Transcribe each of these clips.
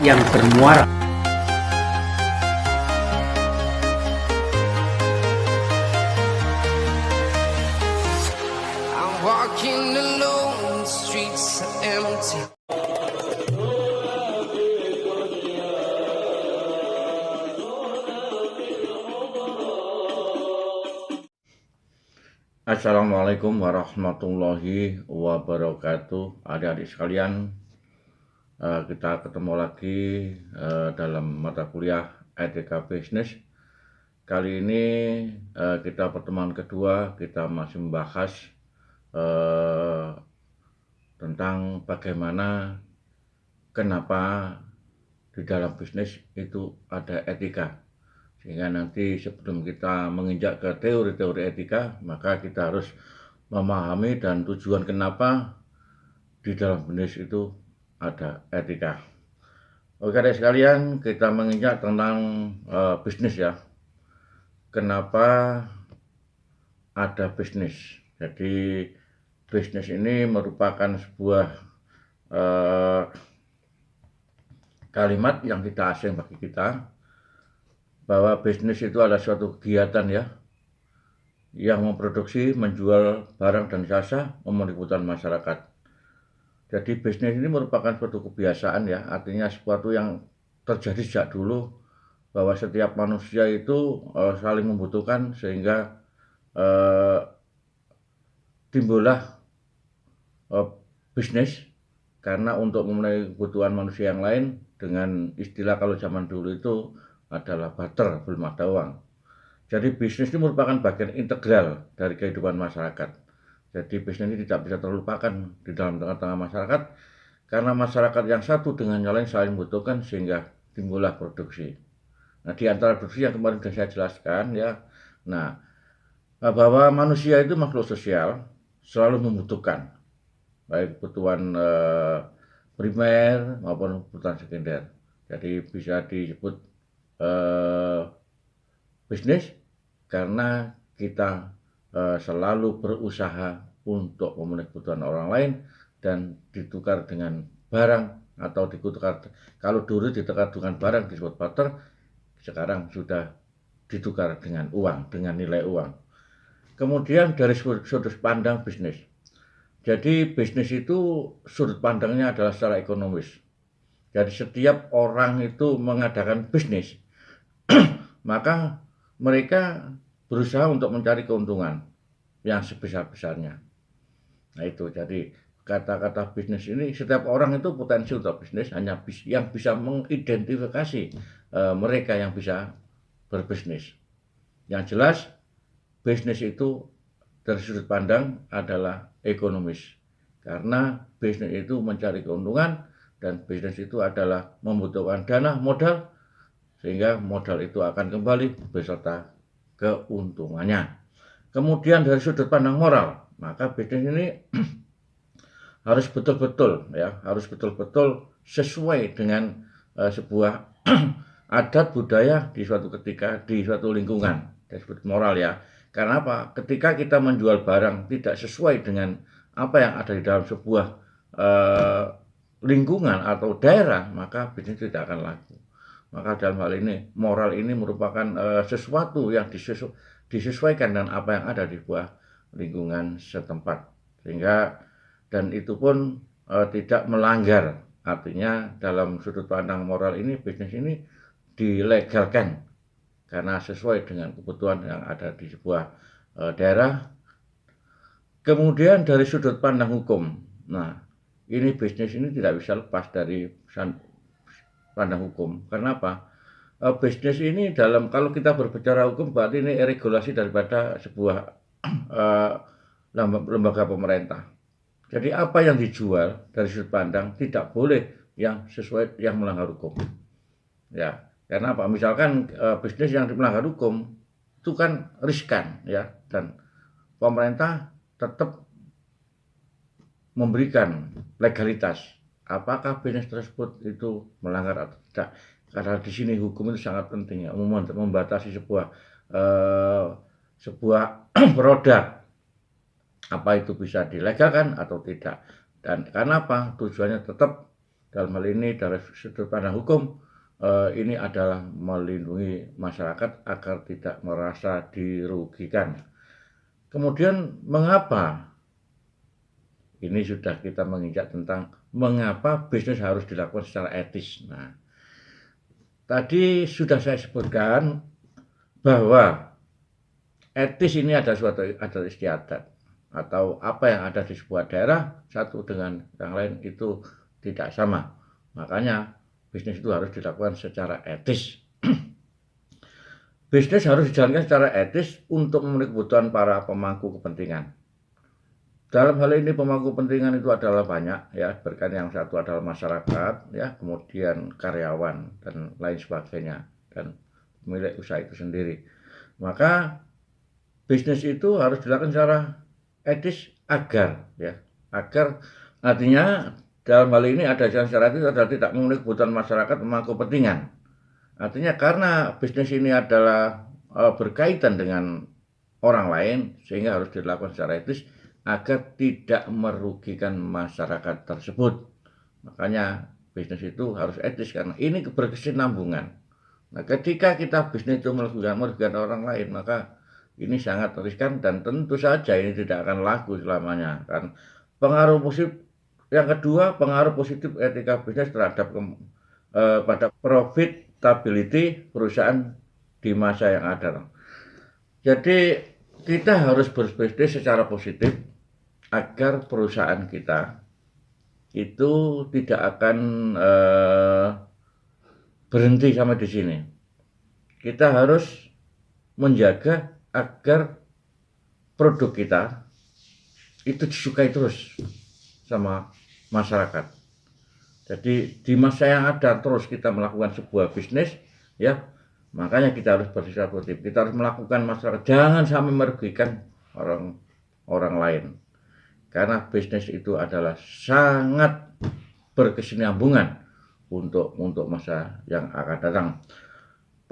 yang bermuara I'm walking alone, the streets are empty. Assalamualaikum warahmatullahi wabarakatuh. Adik-adik sekalian, kita ketemu lagi dalam mata kuliah Etika Bisnis. Kali ini kita pertemuan kedua, kita masih membahas tentang bagaimana, kenapa di dalam bisnis itu ada etika. Sehingga nanti sebelum kita menginjak ke teori-teori etika, maka kita harus memahami dan tujuan kenapa di dalam bisnis itu ada etika. Oke adik sekalian, kita menginjak tentang bisnis ya. Kenapa ada bisnis? Jadi bisnis ini merupakan sebuah kalimat yang tidak asing bagi kita, bahwa bisnis itu adalah suatu kegiatan ya, yang memproduksi, menjual barang dan jasa memenuhi kebutuhan masyarakat. Jadi bisnis ini merupakan suatu kebiasaan ya, artinya sesuatu yang terjadi sejak dulu, bahwa setiap manusia itu saling membutuhkan, sehingga timbullah bisnis karena untuk memenuhi kebutuhan manusia yang lain, dengan istilah kalau zaman dulu itu adalah barter, belum ada uang. Jadi bisnis ini merupakan bagian integral dari kehidupan masyarakat. Jadi bisnis ini tidak bisa terlupakan di dalam tengah-tengah masyarakat, karena masyarakat yang satu dengan yang lain saling membutuhkan, sehingga timbullah produksi. Nah, di antara produksi yang kemarin sudah saya jelaskan ya, nah bahwa manusia itu makhluk sosial, selalu membutuhkan baik kebutuhan primer maupun kebutuhan sekunder. Jadi bisa disebut bisnis karena kita selalu berusaha untuk memenuhi kebutuhan orang lain dan ditukar dengan barang, atau ditukar, kalau dulu ditukar dengan barang disebut barter, sekarang sudah ditukar dengan uang, dengan nilai uang. Kemudian dari sudut pandang bisnis, jadi bisnis itu sudut pandangnya adalah secara ekonomis. Jadi setiap orang itu mengadakan bisnis, maka mereka berusaha untuk mencari keuntungan yang sebesar-besarnya. Nah itu, jadi kata-kata bisnis ini, setiap orang itu potensi untuk bisnis, hanya yang bisa mengidentifikasi mereka yang bisa berbisnis. Yang jelas, bisnis itu dari sudut pandang adalah ekonomis, karena bisnis itu mencari keuntungan, dan bisnis itu adalah membutuhkan dana modal, sehingga modal itu akan kembali beserta keuntungannya. Kemudian dari sudut pandang moral, maka bisnis ini harus betul-betul ya, harus betul-betul sesuai dengan sebuah adat budaya di suatu ketika, di suatu lingkungan, disebut moral ya. Karena apa? Ketika kita menjual barang tidak sesuai dengan apa yang ada di dalam sebuah lingkungan atau daerah, maka bisnis tidak akan laku. Maka dalam hal ini, moral ini merupakan sesuatu yang disesuaikan dengan apa yang ada di sebuah lingkungan setempat. Sehingga, dan itu pun tidak melanggar. Artinya dalam sudut pandang moral ini, bisnis ini dilegalkan karena sesuai dengan kebutuhan yang ada di sebuah daerah. Kemudian dari sudut pandang hukum, nah ini bisnis ini tidak bisa lepas dari pandang hukum. Karena apa? Bisnis ini dalam, kalau kita berbicara hukum, berarti ini regulasi daripada sebuah lembaga pemerintah. Jadi apa yang dijual dari sudut pandang tidak boleh yang sesuai, yang melanggar hukum. Ya, karena apa? Misalkan bisnis yang melanggar hukum itu kan riskan ya, dan pemerintah tetap memberikan legalitas. Apakah bisnis tersebut itu melanggar atau tidak? Karena di sini hukum itu sangat penting ya, membatasi sebuah produk, apa itu bisa dilegalkan atau tidak. Dan karena apa? Tujuannya tetap dalam hal ini dari sudut pandang hukum, ini adalah melindungi masyarakat agar tidak merasa dirugikan. Kemudian mengapa? Ini sudah kita menginjak tentang mengapa bisnis harus dilakukan secara etis. Nah, tadi sudah saya sebutkan bahwa etis ini ada suatu adat istiadat atau apa yang ada di sebuah daerah satu dengan yang lain itu tidak sama. Makanya bisnis itu harus dilakukan secara etis. Bisnis harus dijalankan secara etis untuk memenuhi kebutuhan para pemangku kepentingan. Dalam hal ini pemangku kepentingan itu adalah banyak ya, berkaitan yang satu adalah masyarakat ya, kemudian karyawan dan lain sebagainya dan pemilik usaha itu sendiri. Maka bisnis itu harus dilakukan secara etis agar artinya dalam hal ini ada secara etis adalah tidak memenuhi kebutuhan masyarakat pemangku kepentingan. Artinya karena bisnis ini adalah berkaitan dengan orang lain sehingga harus dilakukan secara etis agar tidak merugikan masyarakat tersebut. Makanya bisnis itu harus etis karena ini berkesinambungan. Nah, ketika kita bisnis itu merugikan orang lain, maka ini sangat riskan dan tentu saja ini tidak akan laku selamanya. Kan pengaruh positif yang kedua, pengaruh positif etika bisnis terhadap pada profitability perusahaan di masa yang akan. Jadi kita harus berbisnis secara positif agar perusahaan kita itu tidak akan berhenti sampai di sini. Kita harus menjaga agar produk kita itu disukai terus sama masyarakat. Jadi di masa yang ada terus kita melakukan sebuah bisnis ya, makanya kita harus bersikap positif. Kita harus melakukan masyarakat, jangan sampai merugikan orang lain. Karena bisnis itu adalah sangat berkesinambungan untuk masa yang akan datang.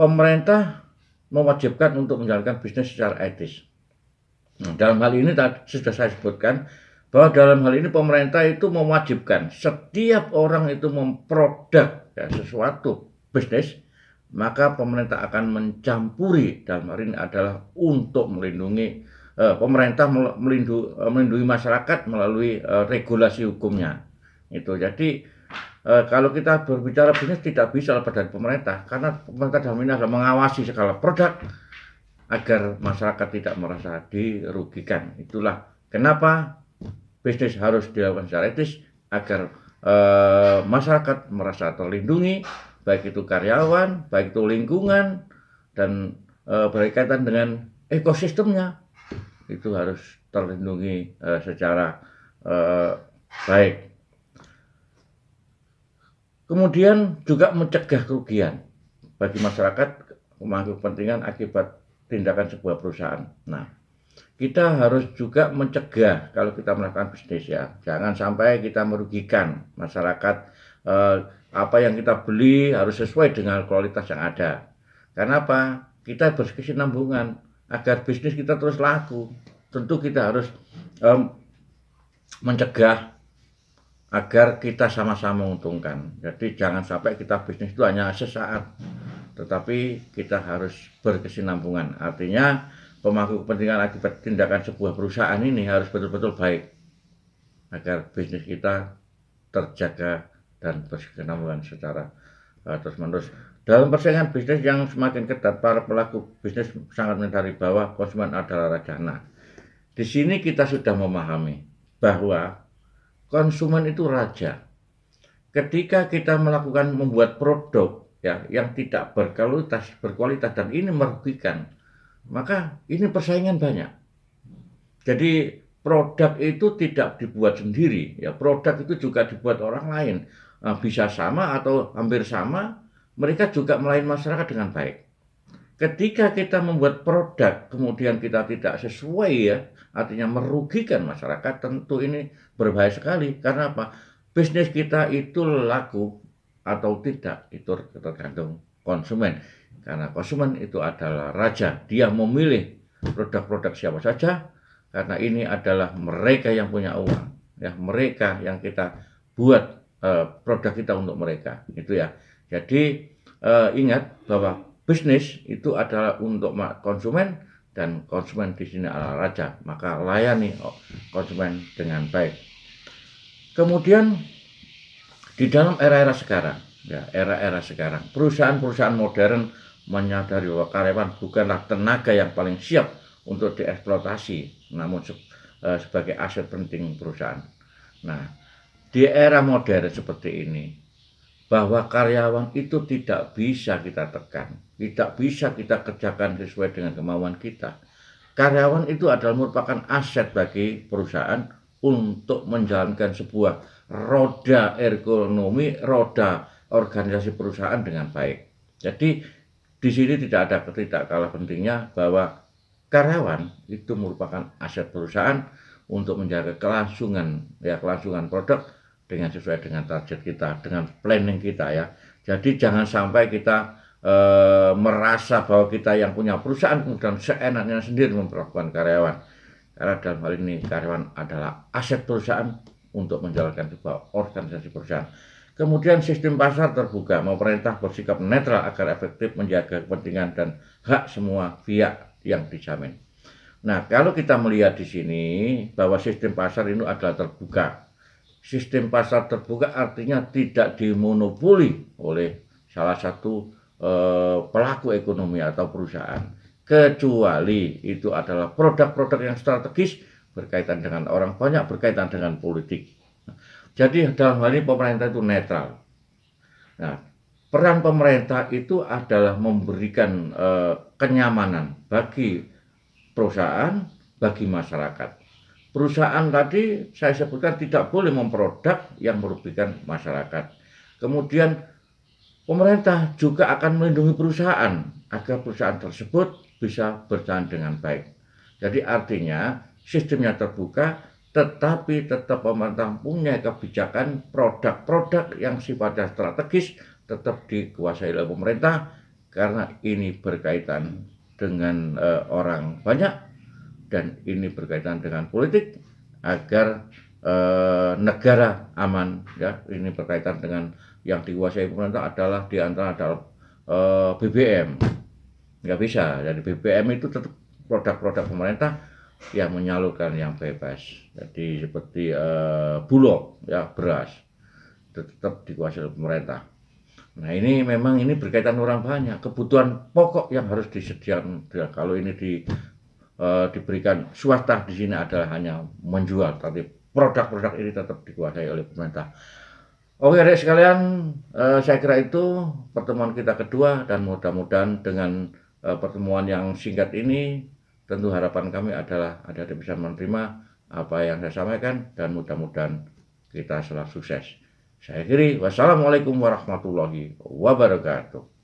Pemerintah mewajibkan untuk menjalankan bisnis secara etis. Nah, dalam hal ini sudah saya sebutkan bahwa dalam hal ini pemerintah itu mewajibkan setiap orang itu memproduk ya, sesuatu bisnis, maka pemerintah akan mencampuri, dalam hal ini adalah untuk melindungi pemerintah melindungi masyarakat melalui regulasi hukumnya. Itu jadi kalau kita berbicara bisnis tidak bisa lepas dari pemerintah, karena pemerintah dalam ini adalah mengawasi segala produk agar masyarakat tidak merasa dirugikan. Itulah kenapa bisnis harus dilakukan secara etis agar masyarakat merasa terlindungi, baik itu karyawan, baik itu lingkungan, dan berkaitan dengan ekosistemnya itu harus terlindungi secara baik. Kemudian juga mencegah kerugian bagi masyarakat pemangku kepentingan akibat tindakan sebuah perusahaan. Nah, kita harus juga mencegah kalau kita melakukan bisnis ya, jangan sampai kita merugikan masyarakat. Apa yang kita beli harus sesuai dengan kualitas yang ada. Karena apa? Kita berkesinambungan agar bisnis kita terus laku. Tentu kita harus mencegah agar kita sama-sama menguntungkan. Jadi jangan sampai kita bisnis itu hanya sesaat, tetapi kita harus berkesinambungan. Artinya pemangku kepentingan akibat tindakan sebuah perusahaan ini harus betul-betul baik agar bisnis kita terjaga dan berkesinambungan secara terus-menerus. Dalam persaingan bisnis yang semakin ketat, para pelaku bisnis sangat menyadari bahwa konsumen adalah raja. Nah, di sini kita sudah memahami bahwa konsumen itu raja. Ketika kita membuat produk ya yang tidak berkualitas dan ini merugikan, maka ini persaingan banyak. Jadi produk itu tidak dibuat sendiri, ya produk itu juga dibuat orang lain. Bisa sama atau hampir sama, mereka juga melayani masyarakat dengan baik. Ketika kita membuat produk kemudian kita tidak sesuai ya, artinya merugikan masyarakat, tentu ini berbahaya sekali. Karena apa? Bisnis kita itu laku atau tidak itu tergantung konsumen. Karena konsumen itu adalah raja, dia memilih produk-produk siapa saja karena ini adalah mereka yang punya uang, ya mereka yang kita buat produk kita untuk mereka, itu ya. Jadi ingat bahwa bisnis itu adalah untuk konsumen dan konsumen di sini adalah raja, maka layani konsumen dengan baik. Kemudian di dalam era-era sekarang, ya era-era sekarang, perusahaan-perusahaan modern menyadari bahwa karyawan bukanlah tenaga yang paling siap untuk dieksploitasi, namun sebagai aset penting perusahaan. Nah, di era modern seperti ini, bahwa karyawan itu tidak bisa kita tekan, tidak bisa kita kerjakan sesuai dengan kemauan kita. Karyawan itu adalah merupakan aset bagi perusahaan untuk menjalankan sebuah roda ekonomi, roda organisasi perusahaan dengan baik. Jadi di sini tidak ada kalah pentingnya bahwa karyawan itu merupakan aset perusahaan untuk menjaga kelangsungan produk dengan sesuai dengan target kita, dengan planning kita ya. Jadi jangan sampai kita merasa bahwa kita yang punya perusahaan kemudian seenaknya sendiri memperlakukan karyawan. Karena dalam hal ini karyawan adalah aset perusahaan untuk menjalankan sebuah organisasi perusahaan. Kemudian sistem pasar terbuka, pemerintah bersikap netral agar efektif menjaga kepentingan dan hak semua pihak yang dijamin. Nah, kalau kita melihat di sini bahwa sistem pasar ini adalah terbuka. Sistem pasar terbuka artinya tidak dimonopoli oleh salah satu pelaku ekonomi atau perusahaan, kecuali itu adalah produk-produk yang strategis berkaitan dengan orang banyak, berkaitan dengan politik. Jadi dalam hal ini pemerintah itu netral. Nah, peran pemerintah itu adalah memberikan kenyamanan bagi perusahaan, bagi masyarakat. Perusahaan tadi saya sebutkan tidak boleh memproduk yang merugikan masyarakat. Kemudian pemerintah juga akan melindungi perusahaan agar perusahaan tersebut bisa berjalan dengan baik. Jadi artinya sistemnya terbuka, tetapi tetap pemerintah punya kebijakan produk-produk yang sifatnya strategis tetap dikuasai oleh pemerintah karena ini berkaitan dengan orang banyak dan ini berkaitan dengan politik agar negara aman ya. Ini berkaitan dengan yang dikuasai pemerintah adalah diantara adalah BBM, nggak bisa. Jadi BBM itu tetap produk-produk pemerintah yang menyalurkan yang bebas. Jadi seperti bulog ya, beras tetap dikuasai oleh pemerintah. Nah ini memang ini berkaitan orang banyak, kebutuhan pokok yang harus disediakan. Kalau ini diberikan swasta di sini adalah hanya menjual, tapi produk-produk ini tetap dikuasai oleh pemerintah. Oke adik sekalian, saya kira itu pertemuan kita kedua dan mudah-mudahan dengan pertemuan yang singkat ini tentu harapan kami adalah adik-adik bisa menerima apa yang saya sampaikan dan mudah-mudahan kita selalu sukses. Saya akhiri, wassalamualaikum warahmatullahi wabarakatuh.